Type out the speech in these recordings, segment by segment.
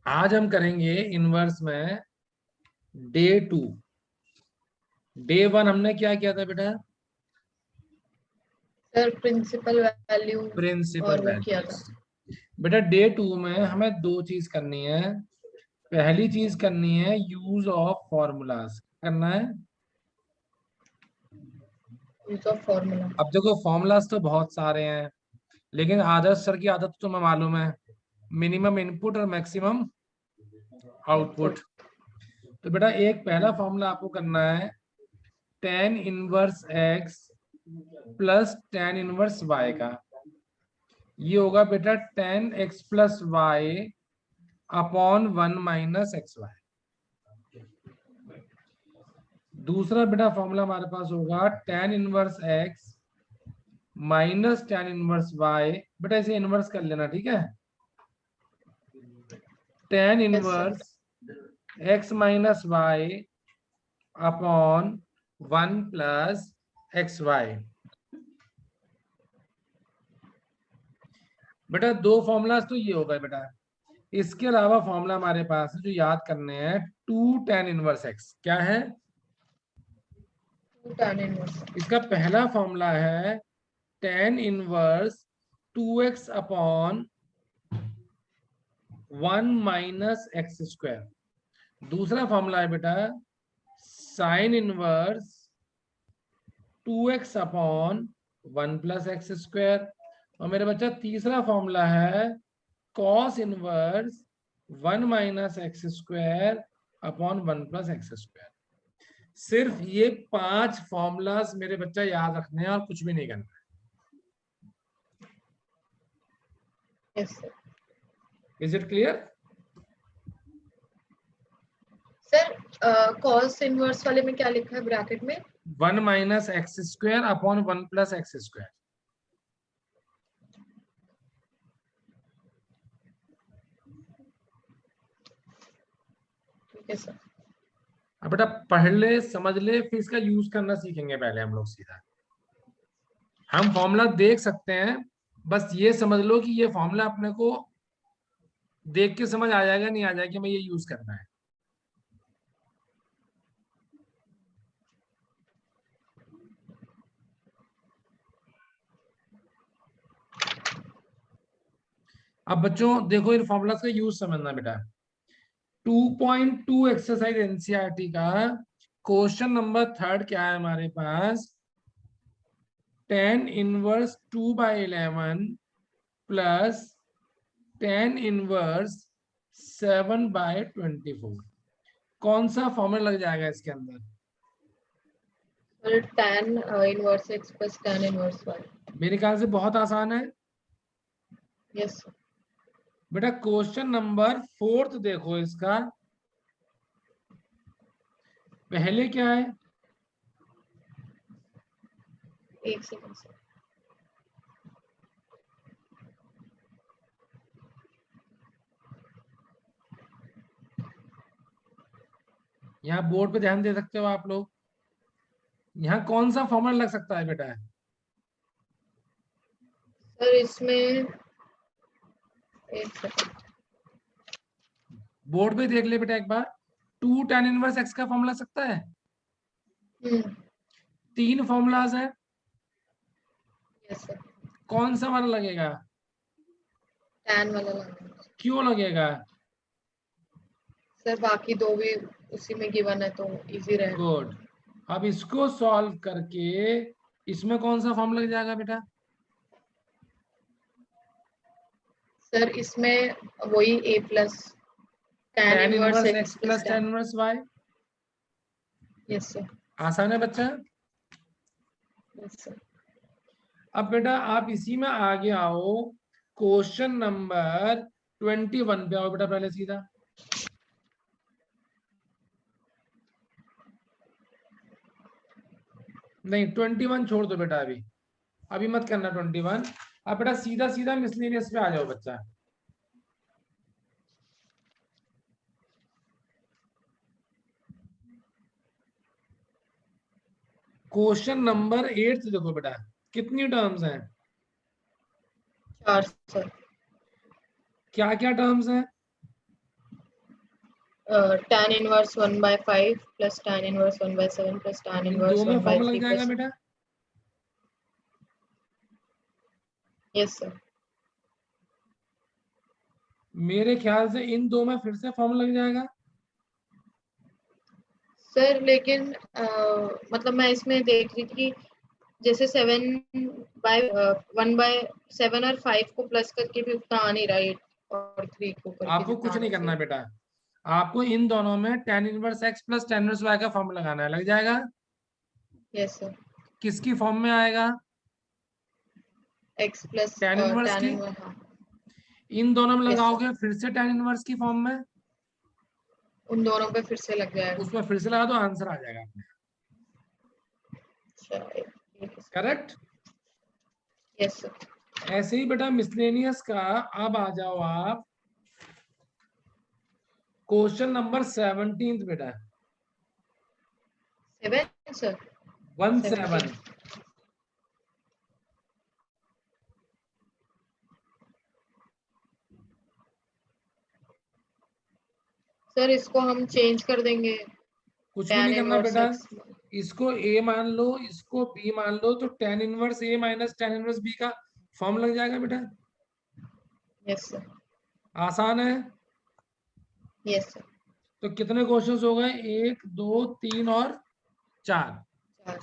आज हम करेंगे इनवर्स में डे 2। डे 1 हमने क्या किया था बेटा? सर प्रिंसिपल वैल्यू प्रिंसिपल और वो किया था। वैल्यूज। बेटा डे 2 में हमें दो चीज करनी है। पहली चीज करनी है यूज ऑफ फॉर्मूलाज करना है। Use of formula. अब देखो फॉर्मूलाज तो बहुत सारे हैं, लेकिन आदर्श सर की आदत तो तुम्हें मालूम है, मिनिमम इनपुट और मैक्सिमम आउटपुट। तो बेटा एक पहला फॉर्मूला आपको करना है tan inverse x plus tan inverse y का। ये होगा बेटा tan x plus y upon 1 minus x y. दूसरा बेटा फॉर्मूला हमारे पास होगा tan inverse x minus tan inverse y। बेटा इसे इनवर्स कर लेना, ठीक है। tan yes sir. Inverse x minus y upon 1 plus x y. बेटा दो फॉर्मूलाज तो ये हो गए बेटा। इसके अलावा फॉर्मूला हमारे पास है जो याद करने हैं, 2 tan इनवर्स x क्या है? tan inverse. इसका पहला फॉर्मूला है tan inverse 2x upon 1 minus x square. दूसरा फॉर्मूला है बेटा sine inverse 2x upon 1 plus x square. और मेरे बच्चा तीसरा फॉर्मूला है cos inverse 1 minus x square upon 1 plus x square. सिर्फ ये 5 फॉर्मूलाज मेरे बच्चा याद रखने हैं और कुछ भी नहीं करना है। Yes sir. Is it clear? Sir cos inverse वाले में क्या लिखा है ब्रैकेट में? 1 minus x square upon 1 plus x square. ठीक है सर। अब बेटा पढ़ ले समझ ले, फिर इसका यूज करना सीखेंगे पहले हम लोग सीधा। हम फॉर्मूला देख सकते हैं, बस ये समझ लो कि ये फॉर्मूला अपने को देख के समझ आ जाएगा नहीं आ जाएगा, हमें ये यूज करना है। अब बच्चों देखो इन फॉर्मूलाज का यूज समझना बेटा। 2.2 एक्सरसाइज एनसीईआरटी का क्वेश्चन नंबर 3 क्या है हमारे पास? tan inverse 2/11 plus tan inverse 7/24। कौन सा फॉर्मूला लग जाएगा इसके अंदर? Sir tan inverse x plus tan inverse y। मेरे ख्याल से बहुत आसान है यस सर। बेटा। क्वेश्चन नंबर 4 देखो इसका, पहले क्या है? एक सेकंड सर। यहाँ बोर्ड पे ध्यान दे सकते हो आप लोग। यहाँ कौन सा फॉर्मूला लग सकता है बेटा? सर इसमें एक सेकंड। बोर्ड पे देख ले बेटा एक बार। 2 tan इनवर्स एक्स का फॉर्मूला सकता है। 3 फॉर्मूलाज है, यस सर। कौन सा वाला लगेगा? tan वाला लगाना। क्यों लगेगा? सर बाकी दो भी उसी में गिवन है तो इजी रहेगा। गुड। अब इसको सॉल्व करके इसमें कौन सा फॉर्मूला लग जाएगा बेटा? सर इसमें वही a plus tan tan inverse inverse x x plus plus tan tan। Inverse y. Yes sir. आसान है बच्चा। Yes sir. अब बेटा आप इसी में आगे आओ, क्वेश्चन नंबर 21 पे आओ बेटा पहले सीधा। नहीं 21 छोड़ दो बेटा, अभी अभी मत करना 21। अब बेटा सीधा सीधा मिसलेनियस पे आ जाओ बच्चा। क्वेश्चन नंबर 8 देखो बेटा, कितनी टर्म्स हैं? 4 सर। क्या क्या टर्म्स हैं? tan inverse 1/5 plus tan inverse 1/7 plus tan इन दो inverse में फॉर्मूला 1/3 लग जाएगा plus बेटा? yes sir मेरे ख्याल से इन दो में फिर से फॉर्मूला लग जाएगा। सर लेकिन मतलब मैं इसमें देख रही थी कि जैसे 1/7 और 5 को प्लस करके भी उतना आ नहीं रहा, 8 और 3 को करके आपको जितना कुछ आना नहीं करना चाहिए। बेटा, आपको इन दोनों में tan inverse x plus tan inverse y का फॉर्मूला लगाना है, लग जाएगा। Yes sir. किसकी फॉर्म में आएगा? x plus tan inverse tan की। इनवर्स, हाँ इन दोनों में यस सर, लगाओगे फिर से tan इनवर्स की फॉर्म में, उन दोनों पे फिर से लग जाएगा। उसमें फिर से लगा दो, आंसर आ जाएगा अपने। अच्छा ठीक है सर। करेक्ट। Yes sir. ऐसे ही बेटा मिसलेनियस का अब आ जाओ आप क्वेश्चन नंबर 17 बेटा, 7 सर। 17। सर इसको हम चेंज कर देंगे, कुछ भी tan नहीं करना इनवर्स बेटा, x। इसको a मान लो, इसको b मान लो, तो tan inverse a minus tan inverse b का फॉर्म लग जाएगा बेटा। Yes sir. आसान है। Yes sir. तो कितने क्वेश्चंस हो गए? 1 2 3 और 4। 4।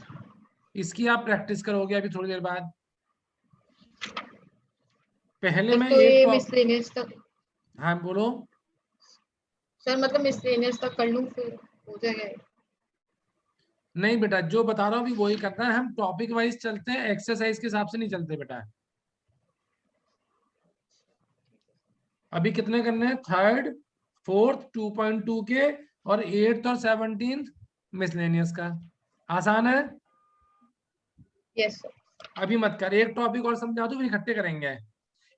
इसकी आप प्रैक्टिस करोगे अभी थोड़ी देर बाद। पहले सर मैं तो एक ये टॉप, मिसलेनियस तक, हाँ बोलो। सर मतलब मिसलेनियस तक कर लूँ फिर हो जाएगा ये? नहीं बेटा, जो बता रहा हूँ अभी वही करना है, हम टॉपिक वाइज चलते हैं, एक्सरसाइज के हिसाब से नहीं चलते बेटा। अभी कितने करने हैं? थर्ड, फोर्थ 2.2 के, और 8th और 17th मिसलेनियस का। आसान है। Yes sir. अभी मत कर, एक टॉपिक और समझा दो फिर इकट्ठे करेंगे।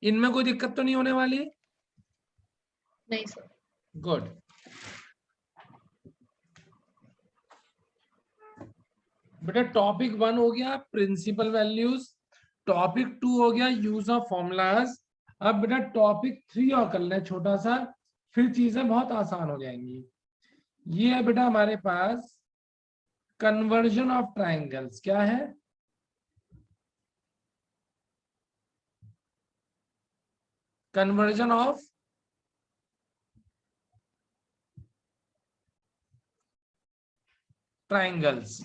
इनमें कोई दिक्कत तो नहीं होने वाली? नहीं सर। गुड। बेटा टॉपिक 1 हो गया प्रिंसिपल वैल्यूज, टॉपिक 2 हो गया यूज ऑफ फॉर्मूलाज। अब बेटा टॉपिक 3 और कर ले छोटा सा, फिर चीजें बहुत आसान हो जाएंगी। ये है बेटा हमारे पास कन्वर्जन ऑफ ट्राइंगल्स। क्या है? Conversion of triangles.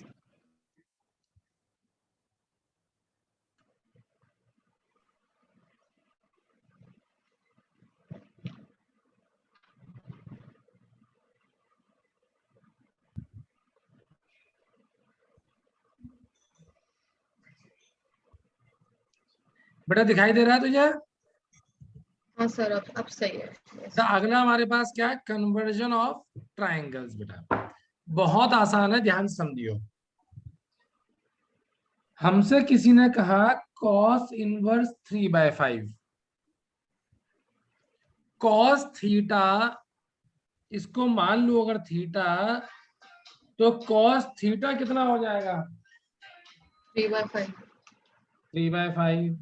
बेटा दिखाई दे रहा है तुझे? हाँ सर अब सही है। तो यस। अगला हमारे पास क्या है? Conversion of triangles. बेटा बहुत आसान है, ध्यान से समझियो। हमसे किसी ने कहा cos इनवर्स 3/5, cos थीटा, इसको मान लो अगर थीटा, तो cos थीटा कितना हो जाएगा? 3/5। 3/5।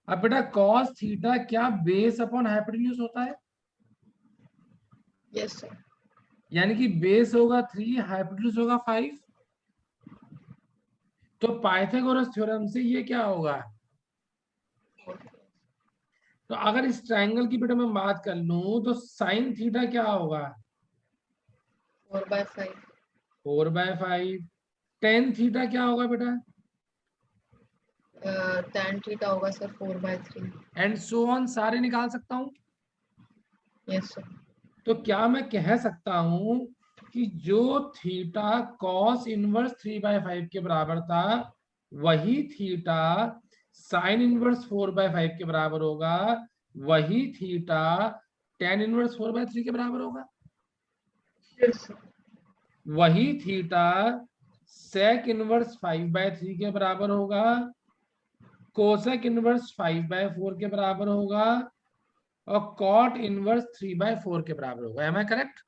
अब बेटा cos थीटा क्या बेस अपॉन हाइपोटेन्यूज होता है? Yes sir. यानी कि बेस होगा 3, हाइपोटेन्यूज होगा 5। तो पाइथागोरस थ्योरम से ये क्या होगा? तो अगर इस ट्रायंगल की बेटा मैं बात कर लूं तो साइन थीटा क्या होगा? 4/5। 4/5। टेन थीटा क्या होगा बेटा? tan थीटा होगा सर 4/3। एंड सो ऑन, सारे निकाल सकता हूं। Yes sir. तो क्या मैं कह सकता हूं कि जो थीटा cos इनवर्स 3/5 के बराबर था, वही थीटा साइन इनवर्स 4/5 के बराबर होगा, वही थीटा tan इनवर्स 4/3 के बराबर होगा, यस सर। वही थीटा sec इनवर्स 5/3 के बराबर होगा, कोसेक इनवर्स 5/4 के बराबर होगा, और कॉट इनवर्स 3/4 के बराबर होगा। Am I correct?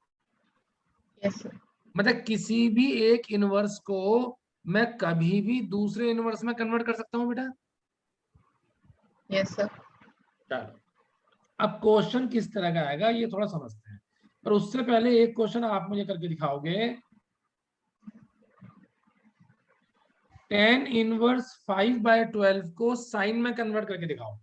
Yes sir. मतलब किसी भी एक इनवर्स को मैं कभी भी दूसरे इनवर्स में कन्वर्ट कर सकता हूं बेटा। Yes sir. चलो अब क्वेश्चन किस तरह का आएगा ये थोड़ा समझते हैं। पर उससे पहले एक क्वेश्चन आप मुझे करके दिखाओगे। tan इनवर्स 5/12 को साइन में कन्वर्ट करके दिखाओ।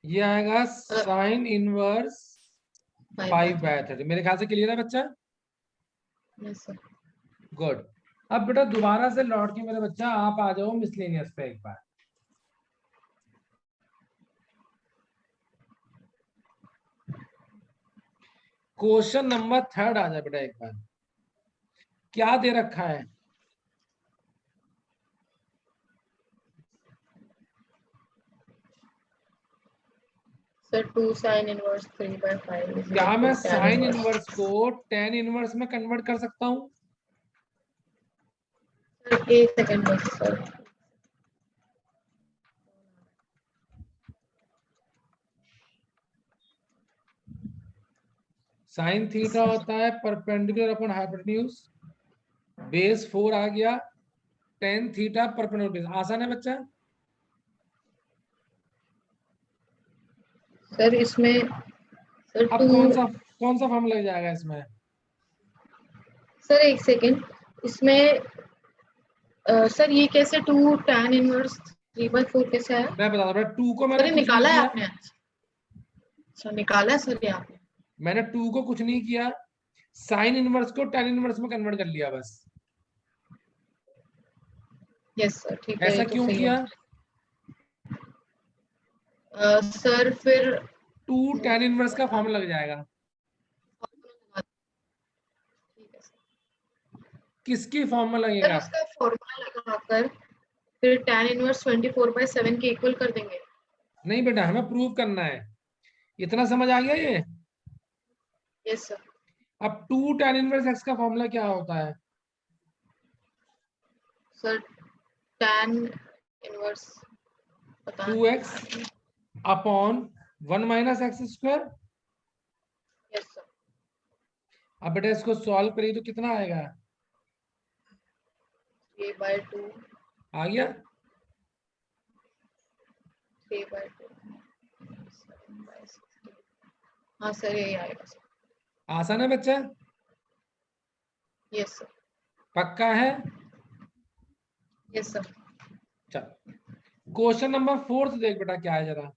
ये आएगा साइन इनवर्स 5/30। मेरे ख्याल से क्लियर है बच्चा? Yes sir. गुड। अब बेटा दोबारा से लौट के मेरे बच्चा आप आ जाओ मिसलेनियस पे एक बार। क्वेश्चन नंबर 3 आ जाए बेटा एक बार। क्या दे रखा है? सर 2 sin इनवर्स 3/5 is क्या equal मैं to tan sine inverse। Inverse को tan इनवर्स में कन्वर्ट कर सकता हूं? सर एक सेकंड बस सर। साइन थीटा होता है परपेंडिकुलर अपॉन हाइपोटेन्यूज, बेस 4 आ गया, tan थीटा परपेंडिकुलर। आसान है बच्चा? सर इसमें सर अब 2। कौन सा फॉर्म लग जाएगा इसमें? सर एक सेकंड इसमें सर ये कैसे 2 tan इनवर्स 3/4 कैसे आया? मैं बता रहा हूं, 2 को सर मैंने ये कुछ नहीं निकाला है किया। आपने? अच्छा निकाला है सर ये आपने। मैंने 2 को कुछ नहीं किया, साइन इनवर्स को tan इनवर्स में कन्वर्ट कर लिया बस। यस सर ठीक है, ऐसा ये तो क्यों सही किया? है। सर फिर 2 tan इनवर्स का फॉर्म लग जाएगा। ठीक है सर। किसकी फॉर्म में सर लगेगा? इसका फॉर्मूला लगाकर फिर tan इनवर्स 24/7 के इक्वल कर देंगे। नहीं बेटा, हमें प्रूव करना है। इतना समझ आ गया ये? Yes sir. अब 2 tan इनवर्स x का फॉर्मूला क्या होता है? सर tan इनवर्स पता 2x नहीं। Upon 1 minus x square. Yes sir. अब बेटा इसको सॉल्व करिए तो कितना आएगा? 3/2 आ गया? 3/2 7/16। हाँ सर यही आएगा सर। आसान है बच्चा? Yes sir. पक्का है? Yes sir. चल क्वेश्चन नंबर 4 देख बेटा क्या है जरा।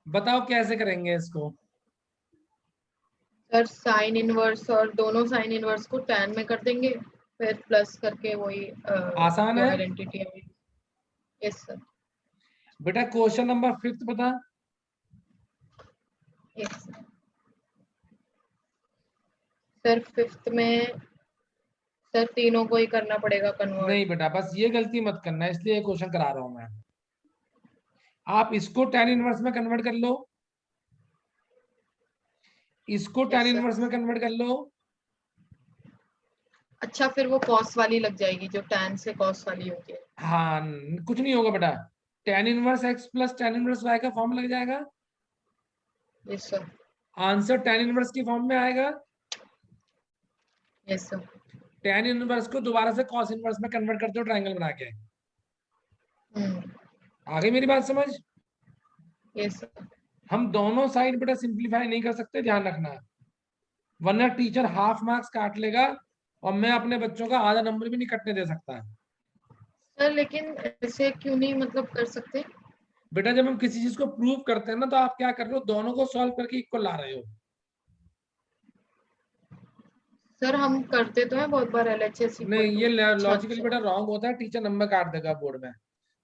बताओ कैसे करेंगे इसको? सर साइन इनवर्स और दोनों साइन इनवर्स को tan में कर देंगे फिर प्लस करके वही आसान जो है आइडेंटिटी है। Yes sir. बेटा। क्वेश्चन नंबर 5 बता। Yes sir. फिफ्थ में सर तीनों को ही करना पड़ेगा कन्वर्ट। नहीं बेटा, बस ये गलती मत करना, इसलिए क्वेश्चन करा रहा हूं मैं। आप इसको tan इनवर्स में कन्वर्ट कर लो, इसको tan यस सर। इनवर्स में कन्वर्ट कर लो। अच्छा फिर वो कॉस वाली लग जाएगी जो tan से कॉस वाली होती है। हाँ, कुछ नहीं होगा बेटा। tan inverse x plus tan inverse y का फॉर्म लग जाएगा। Yes sir. Answer tan inverse की फॉर्म में आएगा। Yes sir. tan इनवर्स को दोबारा से cos इनवर्स में कन्वर्ट करते हो ट्रायंगल बना के। आ गई मेरी बात समझ? Yes sir. हम दोनों साइड बेटा सिंप्लीफाई नहीं कर सकते, ध्यान रखना, वरना टीचर हाफ मार्क्स काट लेगा और मैं अपने बच्चों का आधा नंबर भी नहीं कटने दे सकता। सर लेकिन ऐसे क्यों नहीं मतलब कर सकते? बेटा जब हम किसी चीज को प्रूव करते हैं ना, तो आप क्या कर रहे हो, दोनों को सॉल्व करके इक्वल ला रहे हो। सर हम करते तो हैं बहुत बार LHS नहीं, इक्वल टू। ये अच्छा लॉजिकली अच्छा बेटा रॉन्ग होता है, टीचर नंबर काट देगा बोर्ड में।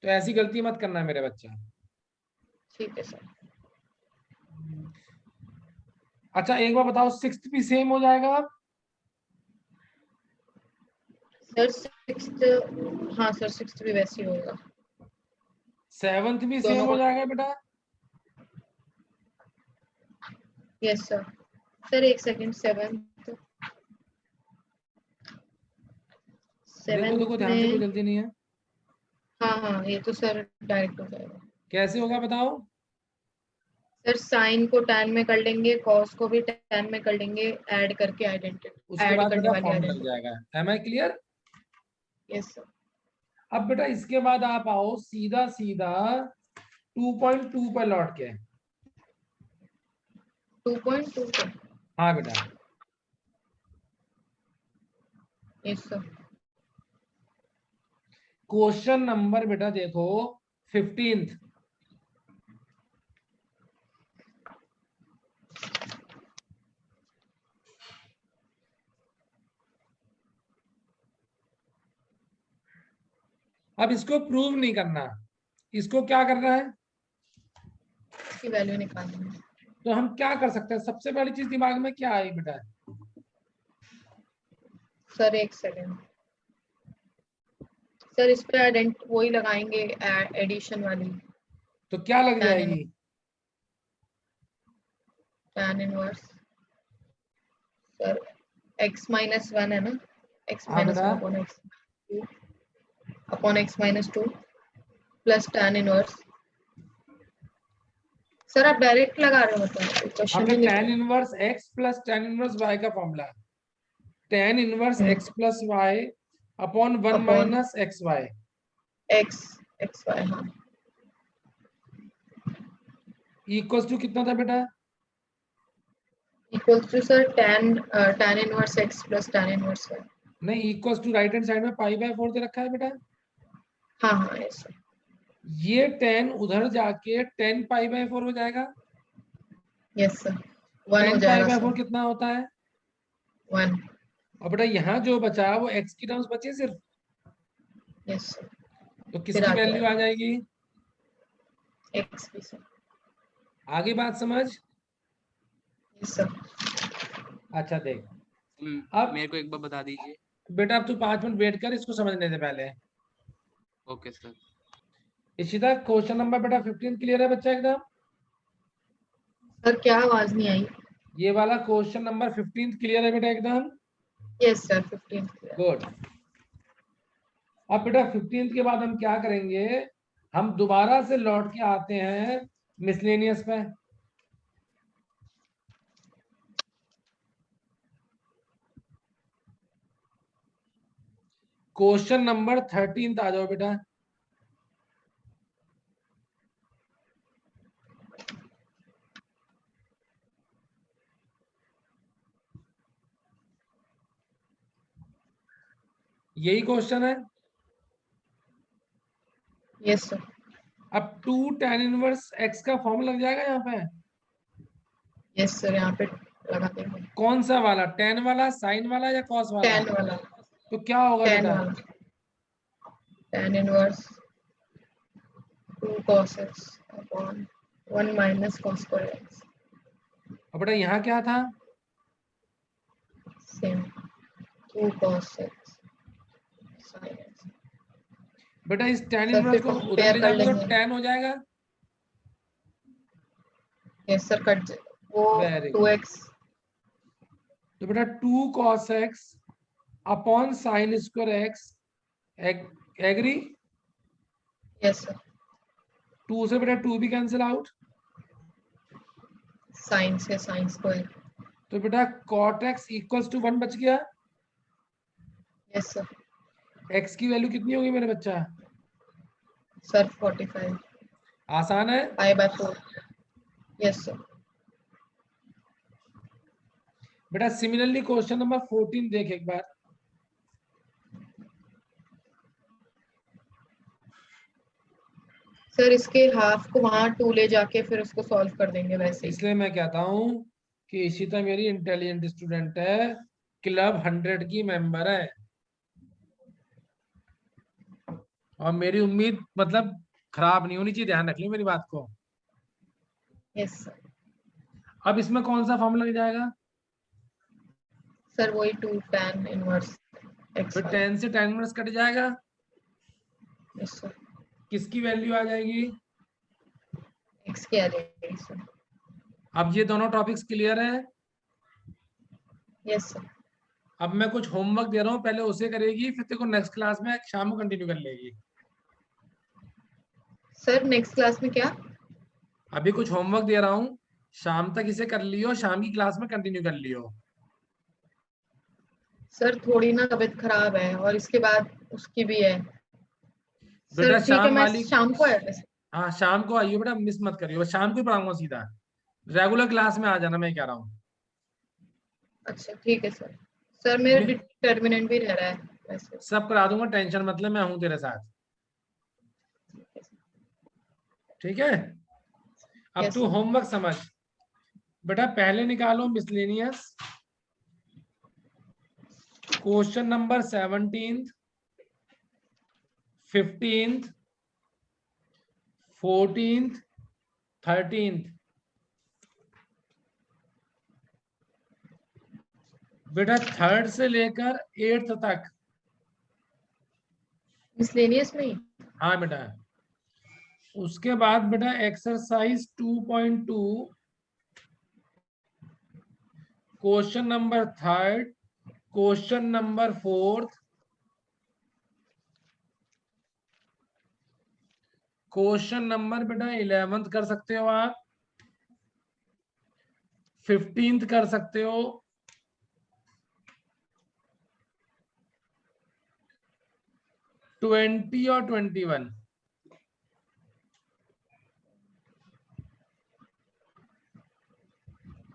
तो ऐसी गलती मत करना मेरे बच्चा। ठीक है सर। अच्छा एक बार बताओ, 6th भी सेम हो जाएगा? Sir sixth. हाँ सर सिक्स्थ भी वैसे ही होगा। 7th भी सेम दोनों हो को। जाएगा बेटा? Yes sir. सर एक सेकंड। सेवेंथ देखो देखो सेवेंथ ध्यान से, कोई में। जल्दी नहीं है। हाँ हाँ ये तो सर डायरेक्ट हो जाएगा। कैसे होगा बताओ? सर साइन को tan में कर लेंगे, cos को भी tan में कर लेंगे, ऐड करके आइडेंटिटी, उसके ऐड बाद करने बेटा वाली फॉर्म लग आइडेंटिटी। जाएगा। Am I clear? Yes sir. अब बेटा इसके बाद आप आओ सीधा सीधा 2.2 पर लौट के। 2.2 पे। हाँ बेटा, यस सर। क्वेश्चन नंबर बेटा देखो 15th। अब इसको प्रूव नहीं करना, इसको क्या करना है? इसकी वैल्यू निकालनी है। तो हम क्या कर सकते हैं? सबसे पहली चीज दिमाग में क्या आई बेटा? सर एक सेकेंड सर, इस पे वही लगाएंगे, एडिशन वाली, तो क्या लग tan जाएगी? इनवर्स सर x माइनस 1 है ना, x हाँ माइनस बेटा, 1 upon x minus 2 plus tan inverse. Sir आप डायरेक्ट लगा रहे हो, मतलब क्वेश्चन हमने में लिख tan रहे inverse x plus tan inverse y का फॉर्मूला, tan इनवर्स हैं। x plus y upon 1 upon minus x y x x y, हाँ। इक्वल्स टू कितना था बेटा? Equals to sir tan inverse x plus tan inverse y। नहीं, equals to right hand side में pi by 4 दे रखा है बेटा। हाँ हाँ यस सर। ये 10 उधर जाके 10 पाई बाय 4 हो जाएगा। यस सर 1 हो 10 पाई जाएगा बाय 4 सर। कितना होता है? 1। और बेटा यहाँ जो बचा वो x की टर्म्स बची सिर्फ, यस सर। तो फिर किसकी आ वैल्यू आ जाएगा जाएगी? x भी सर। आगे बात समझ? Yes sir. अच्छा देख, अब मेरे को एक बार बता दीजिए। बेटा अब तू 5 मिनट वेट कर, इसको समझने से पहले। Okay sir. Ishita question number बेटा 15 क्लियर है बच्चा एकदम? सर क्या आवाज नहीं आई? ये वाला क्वेश्चन नंबर 15 क्लियर है बेटा एकदम? Yes sir 15। गुड। अब बेटा 15 के बाद हम क्या करेंगे? हम दोबारा से लौट के आते हैं मिसलेनियस पे। क्वेश्चन नंबर 13 आ जाओ बेटा। यही क्वेश्चन है। Yes sir. अब 2 tan इनवर्स x का फॉर्म लग जाएगा यहाँ पे। यस सर यहाँ पे लगा देंगे। कौन सा वाला? tan वाला, sin वाला या cos वाला? 10 वाला। तो क्या होगा 10 बेटा? वाला tan inverse 2 cos x upon 1 minus cos square x। अब बेटा यहाँ क्या था? Same 2 cos x sin x। बेटा इस tan सर इनवर्स फिर को उधर कंपेयर ले कर जाऊंगा तो लेंगे। tan हो जाएगा। यस सर वो वेरी गुड। 2x। तो बेटा 2 cos x upon sin square x, agree? Yes sir 2 से बेटा 2 भी कैंसिल आउट। साइन से साइन स्क्वायर। तो बेटा cot x इक्वल्स टू 1 बच गया। Yes sir. x की वैल्यू कितनी होगी मेरे बच्चा? सर 45 आसान है। Pi by 4। Yes sir. बेटा सिमिलरली क्वेश्चन नंबर 14 देख एक बार। सर इसके हाफ को वहां 2 ले जाके फिर उसको सॉल्व कर देंगे वैसे ही। इसलिए मैं कहता हूं कि इशिता मेरी इंटेलिजेंट स्टूडेंट है, क्लब 100 की मेंबर है, और मेरी उम्मीद मतलब खराब नहीं होनी चाहिए, ध्यान रख ली मेरी बात को। Yes sir. अब इसमें कौन सा फॉर्मूला लग जाएगा? सर वही 2 tan इनवर्स x फिर y। 10 से tan इनवर्स कट जाएगा। Yes sir. किसकी वैल्यू आ जाएगी? x की आ जाएगी सर। अब ये दोनों टॉपिक्स क्लियर है? Yes sir. अब मैं कुछ होमवर्क दे रहा हूँ, पहले उसे करेगी, फिर तेरे को नेक्स्ट क्लास में शाम को कंटिन्यू कर लेगी। सर नेक्स्ट क्लास में क्या? अभी कुछ होमवर्क दे रहा हूँ, शाम तक इसे कर लियो, शाम की क्लास में कंटिन्यू कर लियो। सर थोड़ी ना तबीयत खराब है और इसके बाद उसकी भी है। बेटा सर ठीक है, शाम मैं वाली, शाम को आया वैसे। हाँ शाम को आइयो बेटा, मिस मत करियो, बस शाम को ही पढ़ाऊंगा सीधा, रेगुलर क्लास में आ जाना, मैं कह रहा हूँ। अच्छा ठीक है सर। सर मेरा मैं डिटर्मिनेंट भी रह रहा है वैसे। सब करा दूंगा, टेंशन मतलब, मैं हूँ तेरे साथ। ठीक है, अब यस तू सर। होमवर्क समझ। बेटा पहले निकालो मिसलेनियस, क्वेश्चन नंबर 17, 15, 14, 13। बेटा थर्ड से लेकर 8th तक। मिसलेनियस में ही। हाँ बेटा, उसके बाद बेटा exercise 2.2, question number 3, question number 4, question number बेटा 11 कर सकते हो आप, 15 कर सकते हो, 20 और 21।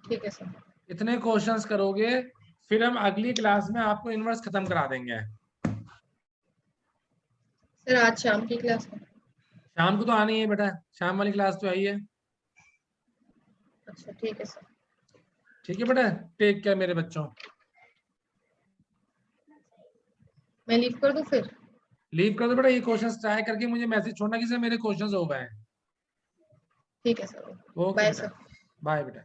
ठीक है सर। इतने क्वेश्चंस करोगे, फिर हम अगली क्लास में आपको इनवर्स खत्म करा देंगे। सर आज शाम की क्लास में। शाम को तो आनी है बेटा, शाम वाली क्लास तो आई है। अच्छा ठीक है सर। ठीक है बेटा, टेक केयर मेरे बच्चों। मैं लीव कर दूं फिर? लीव कर दो बेटा, ये क्वेश्चंस ट्राई करके मुझे मैसेज छोड़ना कि सर मेरे क्वेश्चंस हो गए हैं। ठीक है सर। ओके बाय बेटा, सर। बाय बेटा।